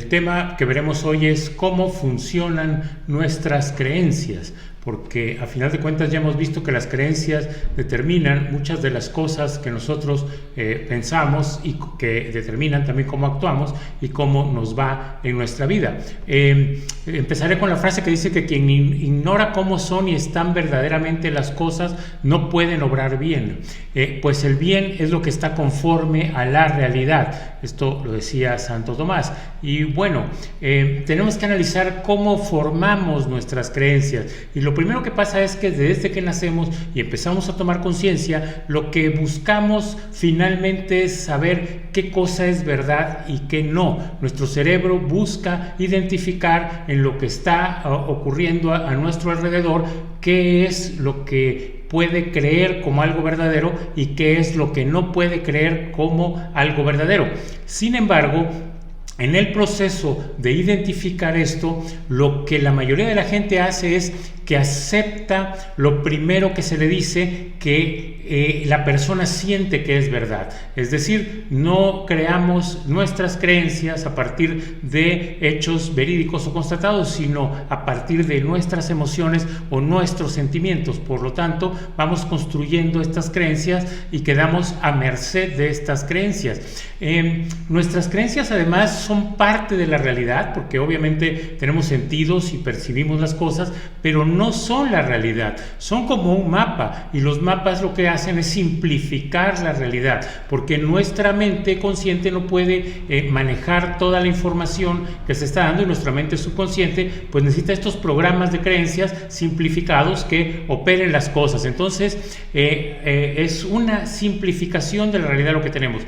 El tema que veremos hoy es cómo funcionan nuestras creencias, porque a final de cuentas ya hemos visto que las creencias determinan muchas de las cosas que nosotros pensamos y que determinan también cómo actuamos y cómo nos va en nuestra vida. Empezaré con la frase que dice que quien ignora cómo son y están verdaderamente las cosas no pueden obrar bien, pues el bien es lo que está conforme a la realidad. Esto lo decía Santo Tomás. Y bueno, tenemos que analizar cómo formamos nuestras creencias, y lo primero que pasa es que desde que nacemos y empezamos a tomar conciencia, lo que buscamos finalmente es saber qué cosa es verdad y qué no. Nuestro cerebro busca identificar en lo que está ocurriendo a nuestro alrededor qué es lo que puede creer como algo verdadero y qué es lo que no puede creer como algo verdadero. Sin embargo, en el proceso de identificar esto, lo que la mayoría de la gente hace es que acepta lo primero que se le dice que la persona siente que es verdad. Es decir, no creamos nuestras creencias a partir de hechos verídicos o constatados, sino a partir de nuestras emociones o nuestros sentimientos. Por lo tanto, vamos construyendo estas creencias y quedamos a merced de estas creencias. Nuestras creencias además son parte de la realidad, porque obviamente tenemos sentidos y percibimos las cosas, pero no son la realidad, son como un mapa, y los mapas lo que hacen es simplificar la realidad, porque nuestra mente consciente no puede manejar toda la información que se está dando, y nuestra mente subconsciente pues necesita estos programas de creencias simplificados que operen las cosas. Entonces es una simplificación de la realidad lo que tenemos.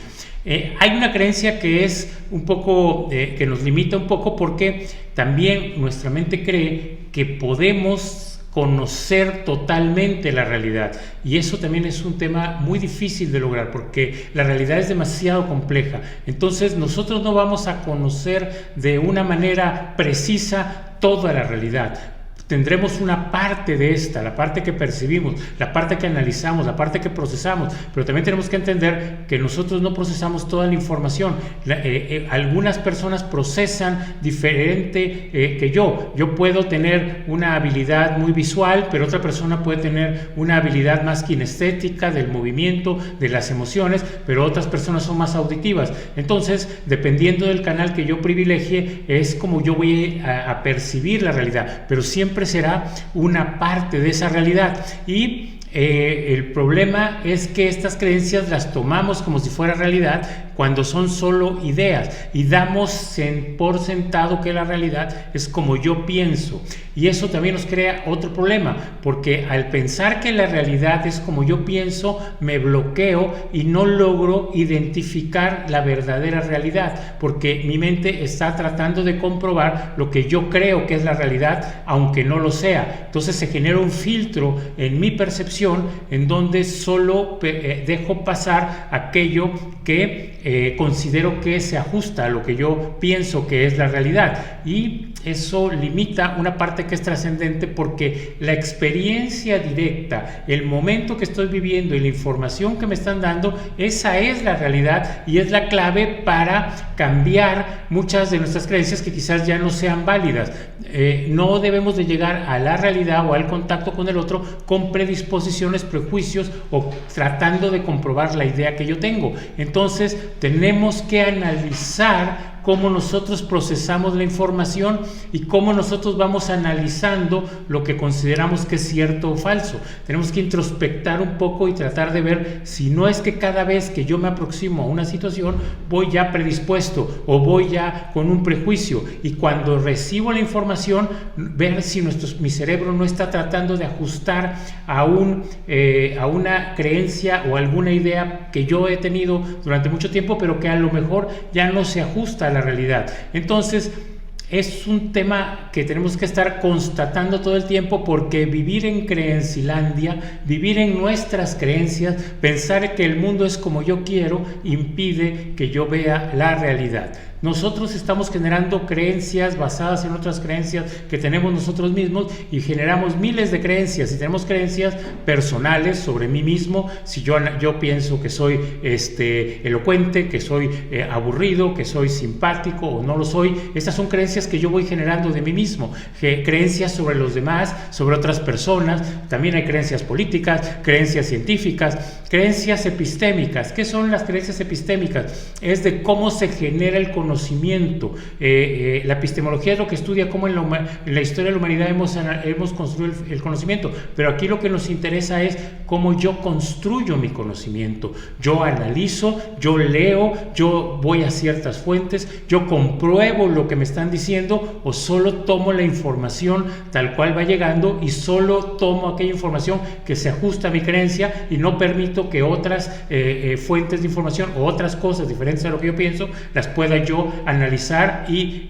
Hay una creencia que es un poco, que nos limita un poco, porque también nuestra mente cree que podemos conocer totalmente la realidad, y eso también es un tema muy difícil de lograr, porque la realidad es demasiado compleja. Entonces nosotros no vamos a conocer de una manera precisa toda la realidad. Tendremos una parte de esta, la parte que percibimos, la parte que analizamos, la parte que procesamos, pero también tenemos que entender que nosotros no procesamos toda la información. Algunas personas procesan diferente que yo. Yo puedo tener una habilidad muy visual, pero otra persona puede tener una habilidad más kinestética, del movimiento, de las emociones, pero otras personas son más auditivas. Entonces, dependiendo del canal que yo privilegie, es como yo voy a percibir la realidad, pero siempre será una parte de esa realidad. Y el problema es que estas creencias las tomamos como si fuera realidad, cuando son solo ideas, y damos por sentado que la realidad es como yo pienso, y eso también nos crea otro problema, porque al pensar que la realidad es como yo pienso, me bloqueo y no logro identificar la verdadera realidad, porque mi mente está tratando de comprobar lo que yo creo que es la realidad, aunque no lo sea. Entonces se genera un filtro en mi percepción, en donde solo dejo pasar aquello que considero que se ajusta a lo que yo pienso que es la realidad, y eso limita una parte que es trascendente, porque la experiencia directa, el momento que estoy viviendo y la información que me están dando, esa es la realidad, y es la clave para cambiar muchas de nuestras creencias que quizás ya no sean válidas. No debemos de llegar a la realidad o al contacto con el otro con predisposiciones, prejuicios, o tratando de comprobar la idea que yo tengo. Entonces tenemos que analizar cómo nosotros procesamos la información y cómo nosotros vamos analizando lo que consideramos que es cierto o falso. Tenemos que introspectar un poco y tratar de ver si no es que cada vez que yo me aproximo a una situación voy ya predispuesto o voy ya con un prejuicio, y cuando recibo la información ver si mi cerebro no está tratando de ajustar a una creencia o alguna idea que yo he tenido durante mucho tiempo, pero que a lo mejor ya no se ajusta a la realidad. Entonces es un tema que tenemos que estar constatando todo el tiempo, porque vivir en creencilandia, vivir en nuestras creencias, pensar que el mundo es como yo quiero, impide que yo vea la realidad. Nosotros estamos generando creencias basadas en otras creencias que tenemos nosotros mismos y generamos miles de creencias, y tenemos creencias personales sobre mí mismo. Si yo pienso que soy elocuente, que soy aburrido, que soy simpático o no lo soy, estas son creencias que yo voy generando de mí mismo, creencias sobre los demás, sobre otras personas. También hay creencias políticas, creencias científicas, creencias epistémicas. ¿Qué son las creencias epistémicas? Es de cómo se genera el conocimiento. La epistemología es lo que estudia cómo en la historia de la humanidad hemos construido el conocimiento, pero aquí lo que nos interesa es cómo yo construyo mi conocimiento. Yo analizo, yo leo, yo voy a ciertas fuentes, yo compruebo lo que me están diciendo, o solo tomo la información tal cual va llegando y solo tomo aquella información que se ajusta a mi creencia y no permito que otras fuentes de información o otras cosas diferentes a lo que yo pienso las pueda yo analizar y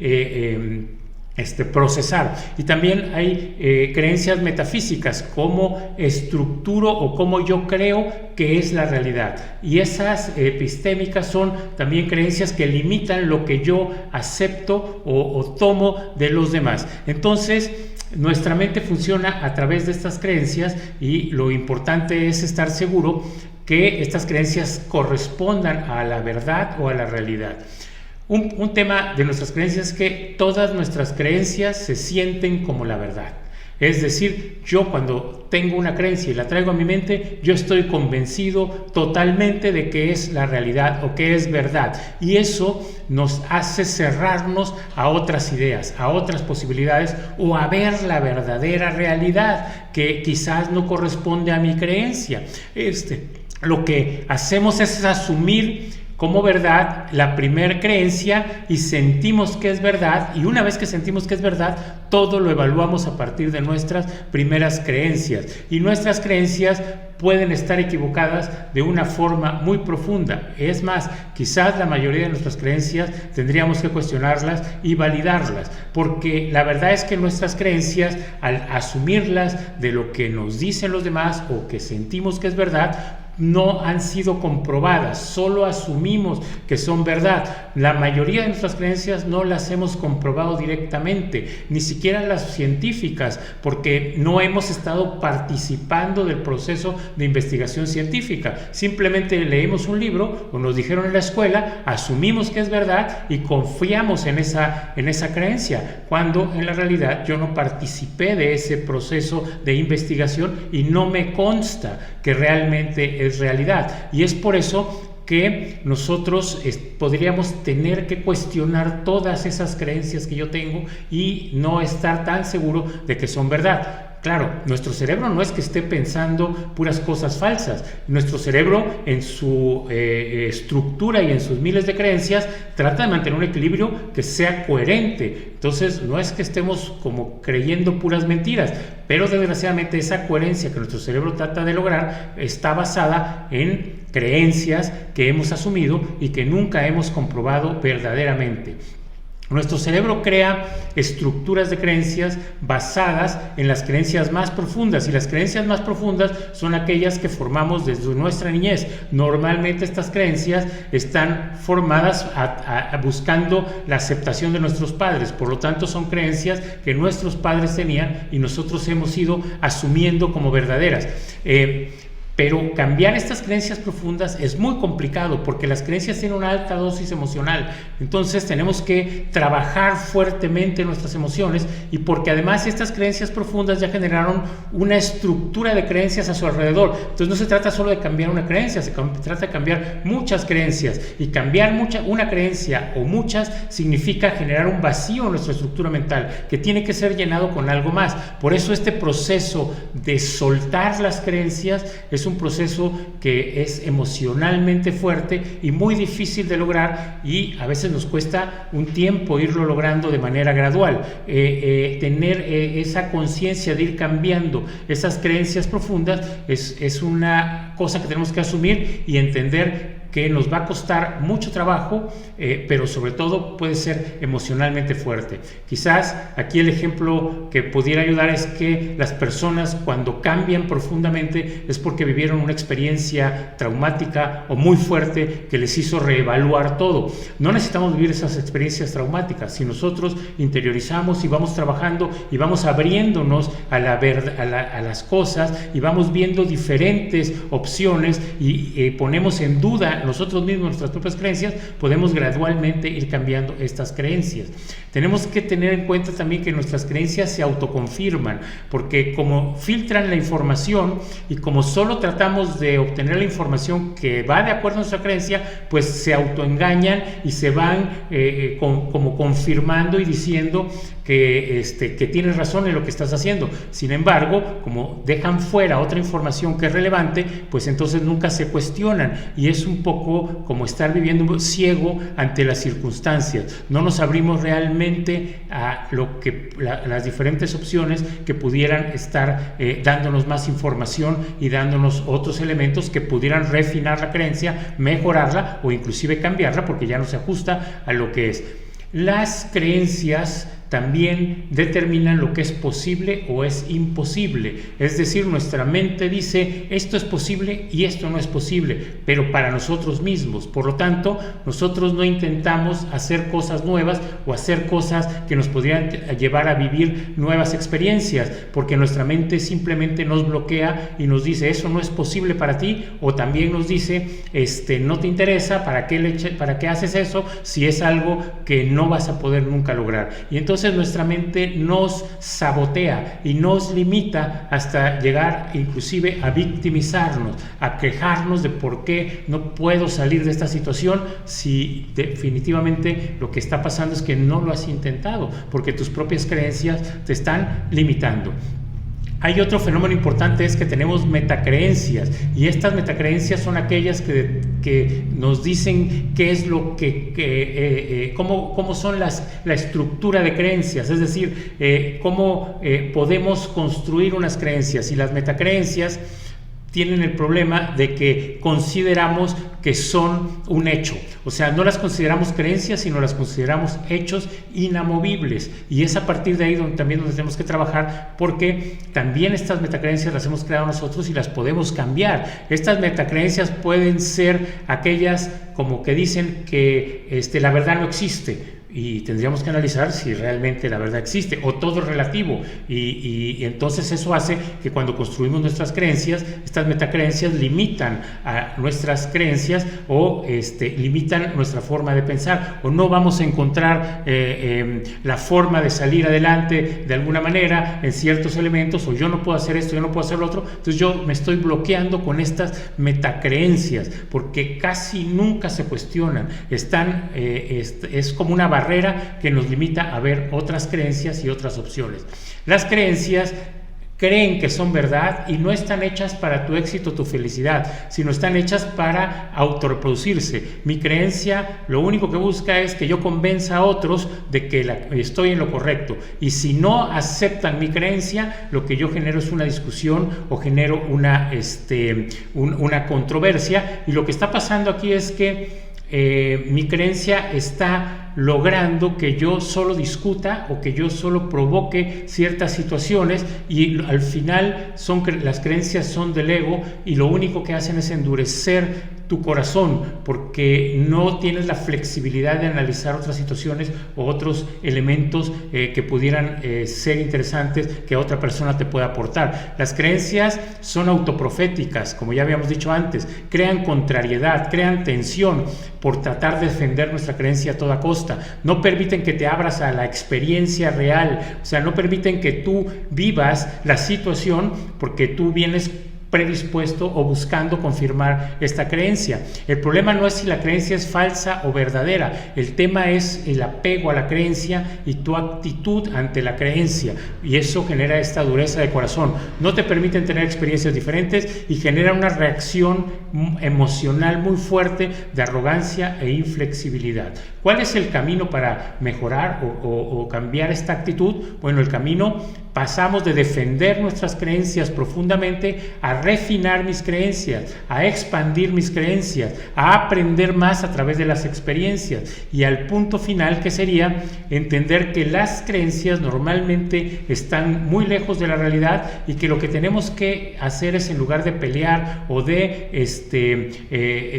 procesar. Y también hay creencias metafísicas, cómo estructuro o cómo yo creo que es la realidad, y esas epistémicas son también creencias que limitan lo que yo acepto o tomo de los demás. Entonces nuestra mente funciona a través de estas creencias, y lo importante es estar seguro que estas creencias correspondan a la verdad o a la realidad. Un tema de nuestras creencias es que todas nuestras creencias se sienten como la verdad. Es decir, yo cuando tengo una creencia y la traigo a mi mente, yo estoy convencido totalmente de que es la realidad o que es verdad. Y eso nos hace cerrarnos a otras ideas, a otras posibilidades, o a ver la verdadera realidad que quizás no corresponde a mi creencia. Lo que hacemos es asumir como verdad la primer creencia y sentimos que es verdad, y una vez que sentimos que es verdad, todo lo evaluamos a partir de nuestras primeras creencias, y nuestras creencias pueden estar equivocadas de una forma muy profunda. Es más, quizás la mayoría de nuestras creencias tendríamos que cuestionarlas y validarlas, porque la verdad es que nuestras creencias, al asumirlas de lo que nos dicen los demás o que sentimos que es verdad, no han sido comprobadas, solo asumimos que son verdad. La mayoría de nuestras creencias no las hemos comprobado directamente, ni siquiera las científicas, porque no hemos estado participando del proceso de investigación científica. Simplemente leemos un libro o nos dijeron en la escuela, asumimos que es verdad y confiamos en esa creencia, cuando en la realidad yo no participé de ese proceso de investigación y no me consta que realmente es realidad. Y es por eso que nosotros podríamos tener que cuestionar todas esas creencias que yo tengo y no estar tan seguro de que son verdad. Claro, nuestro cerebro no es que esté pensando puras cosas falsas. Nuestro cerebro, en su estructura y en sus miles de creencias, trata de mantener un equilibrio que sea coherente. Entonces, no es que estemos como creyendo puras mentiras, pero desgraciadamente esa coherencia que nuestro cerebro trata de lograr está basada en creencias que hemos asumido y que nunca hemos comprobado verdaderamente. Nuestro cerebro crea estructuras de creencias basadas en las creencias más profundas, y las creencias más profundas son aquellas que formamos desde nuestra niñez. Normalmente estas creencias están formadas buscando la aceptación de nuestros padres, por lo tanto son creencias que nuestros padres tenían y nosotros hemos ido asumiendo como verdaderas. Pero cambiar estas creencias profundas es muy complicado, porque las creencias tienen una alta dosis emocional. Entonces tenemos que trabajar fuertemente nuestras emociones, y porque además estas creencias profundas ya generaron una estructura de creencias a su alrededor. Entonces no se trata solo de cambiar una creencia, se trata de cambiar muchas creencias, y cambiar una creencia o muchas significa generar un vacío en nuestra estructura mental que tiene que ser llenado con algo más. Por eso este proceso de soltar las creencias es un proceso que es emocionalmente fuerte y muy difícil de lograr, y a veces nos cuesta un tiempo irlo logrando de manera gradual. Tener esa conciencia de ir cambiando esas creencias profundas es una cosa que tenemos que asumir y entender que nos va a costar mucho trabajo, pero sobre todo puede ser emocionalmente fuerte. Quizás aquí el ejemplo que pudiera ayudar es que las personas cuando cambian profundamente es porque vivieron una experiencia traumática o muy fuerte que les hizo reevaluar todo. No necesitamos vivir esas experiencias traumáticas. Si nosotros interiorizamos y vamos trabajando y vamos abriéndonos a las cosas y vamos viendo diferentes opciones y ponemos en duda nosotros mismos nuestras propias creencias, podemos gradualmente ir cambiando estas creencias. Tenemos que tener en cuenta también que nuestras creencias se autoconfirman, porque como filtran la información y como solo tratamos de obtener la información que va de acuerdo a nuestra creencia, pues se autoengañan y se van como confirmando y diciendo que tienes razón en lo que estás haciendo. Sin embargo, como dejan fuera otra información que es relevante, pues entonces nunca se cuestionan y es un poco como estar viviendo ciego ante las circunstancias. No nos abrimos realmente a las diferentes opciones que pudieran estar dándonos más información y dándonos otros elementos que pudieran refinar la creencia, mejorarla o inclusive cambiarla porque ya no se ajusta a lo que es. Las creencias también determinan lo que es posible o es imposible. Es decir, nuestra mente dice esto es posible y esto no es posible, pero para nosotros mismos. Por lo tanto, nosotros no intentamos hacer cosas nuevas o hacer cosas que nos podrían llevar a vivir nuevas experiencias, porque nuestra mente simplemente nos bloquea y nos dice eso no es posible para ti, o también nos dice no te interesa, ¿para qué haces eso si es algo que no vas a poder nunca lograr? Y entonces nuestra mente nos sabotea y nos limita hasta llegar inclusive a victimizarnos, a quejarnos de por qué no puedo salir de esta situación si definitivamente lo que está pasando es que no lo has intentado, porque tus propias creencias te están limitando. Hay otro fenómeno importante, es que tenemos metacreencias, y estas metacreencias son aquellas que nos dicen qué es lo cómo son la estructura de creencias, es decir, cómo podemos construir unas creencias. Y las metacreencias tienen el problema de que consideramos que son un hecho, o sea, no las consideramos creencias, sino las consideramos hechos inamovibles, y es a partir de ahí donde tenemos que trabajar, porque también estas metacreencias las hemos creado nosotros y las podemos cambiar. Estas metacreencias pueden ser aquellas como que dicen que la verdad no existe, y tendríamos que analizar si realmente la verdad existe o todo es relativo, y entonces eso hace que cuando construimos nuestras creencias, estas metacreencias limitan a nuestras creencias o limitan nuestra forma de pensar, o no vamos a encontrar la forma de salir adelante de alguna manera en ciertos elementos, o yo no puedo hacer esto, yo no puedo hacer lo otro. Entonces yo me estoy bloqueando con estas metacreencias porque casi nunca se cuestionan, es como una barrera que nos limita a ver otras creencias y otras opciones. Las creencias creen que son verdad y no están hechas para tu éxito, tu felicidad, sino están hechas para autorreproducirse. Mi creencia lo único que busca es que yo convenza a otros de que estoy en lo correcto, y si no aceptan mi creencia, lo que yo genero es una discusión o genero una controversia, y lo que está pasando aquí es que mi creencia está logrando que yo solo discuta o que yo solo provoque ciertas situaciones, y al final las creencias son del ego, y lo único que hacen es endurecer tu corazón, porque no tienes la flexibilidad de analizar otras situaciones o otros elementos que pudieran ser interesantes que otra persona te pueda aportar. Las creencias son autoproféticas, como ya habíamos dicho antes, crean contrariedad, crean tensión por tratar de defender nuestra creencia a toda costa, no permiten que te abras a la experiencia real, o sea, no permiten que tú vivas la situación porque tú vienes predispuesto o buscando confirmar esta creencia. El problema no es si la creencia es falsa o verdadera, el tema es el apego a la creencia y tu actitud ante la creencia, y eso genera esta dureza de corazón, no te permiten tener experiencias diferentes y genera una reacción emocional muy fuerte de arrogancia e inflexibilidad. ¿Cuál es el camino para mejorar o cambiar esta actitud? Bueno, el camino pasamos de defender nuestras creencias profundamente a refinar mis creencias, a expandir mis creencias, a aprender más a través de las experiencias y al punto final que sería entender que las creencias normalmente están muy lejos de la realidad y que lo que tenemos que hacer es, en lugar de pelear o de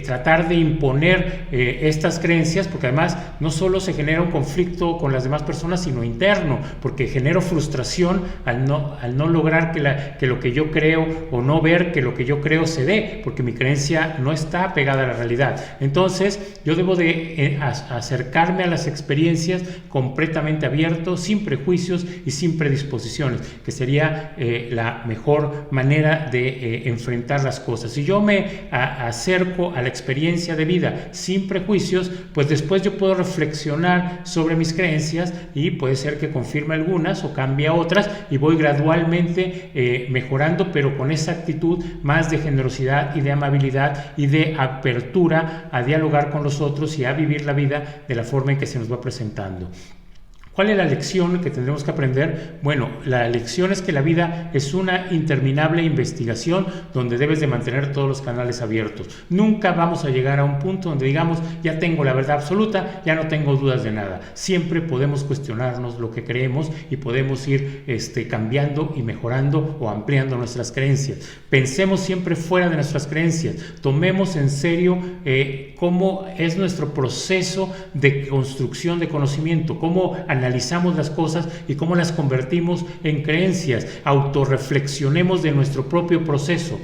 tratar de imponer estas creencias, porque además no solo se genera un conflicto con las demás personas, sino interno, porque genero frustración al no lograr que lo que yo creo, o no ver que lo que yo creo se dé, porque mi creencia no está pegada a la realidad. Entonces yo debo de acercarme a las experiencias completamente abierto, sin prejuicios y sin predisposiciones, que sería la mejor manera de enfrentar las cosas. Si yo me acerco a la experiencia de vida sin prejuicios, pues después yo puedo reflexionar sobre mis creencias y puede ser que confirme algunas o cambie otras, y voy gradualmente mejorando, pero con esa actitud más de generosidad y de amabilidad y de apertura a dialogar con los otros y a vivir la vida de la forma en que se nos va presentando. ¿Cuál es la lección que tendremos que aprender? Bueno, la lección es que la vida es una interminable investigación donde debes de mantener todos los canales abiertos. Nunca vamos a llegar a un punto donde digamos, ya tengo la verdad absoluta, ya no tengo dudas de nada. Siempre podemos cuestionarnos lo que creemos y podemos ir cambiando y mejorando o ampliando nuestras creencias. Pensemos siempre fuera de nuestras creencias. Tomemos en serio cómo es nuestro proceso de construcción de conocimiento, cómo analizamos las cosas y cómo las convertimos en creencias. Autorreflexionemos de nuestro propio proceso.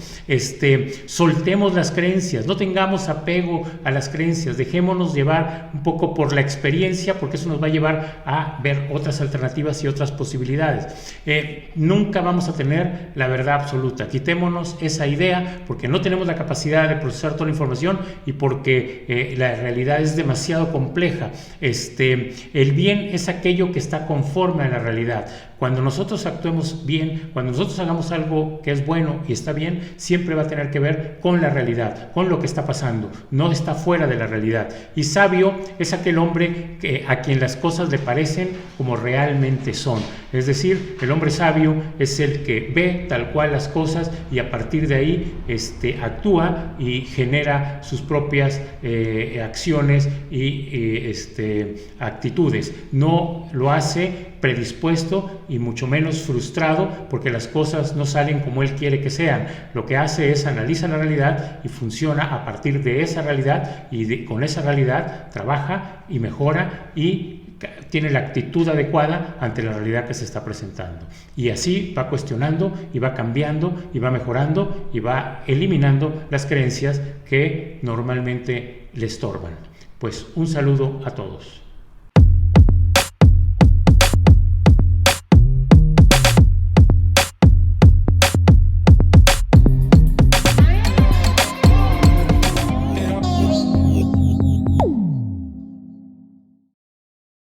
Soltemos las creencias, no tengamos apego a las creencias, dejémonos llevar un poco por la experiencia, porque eso nos va a llevar a ver otras alternativas y otras posibilidades. Nunca vamos a tener la verdad absoluta. Quitémonos esa idea, porque no tenemos la capacidad de procesar toda la información y porque la realidad es demasiado compleja. El bien es aquello que está conforme a la realidad. Cuando nosotros actuemos bien, cuando nosotros hagamos algo que es bueno y está bien, siempre va a tener que ver con la realidad, con lo que está pasando, no está fuera de la realidad. Y sabio es aquel hombre a quien las cosas le parecen como realmente son. Es decir, el hombre sabio es el que ve tal cual las cosas y a partir de ahí actúa y genera sus propias acciones y actitudes. No lo hace predispuesto y mucho menos frustrado porque las cosas no salen como él quiere que sean. Lo que hace es analiza la realidad y funciona a partir de esa realidad y con esa realidad trabaja y mejora y tiene la actitud adecuada ante la realidad que se está presentando. Y así va cuestionando y va cambiando y va mejorando y va eliminando las creencias que normalmente le estorban. Pues un saludo a todos.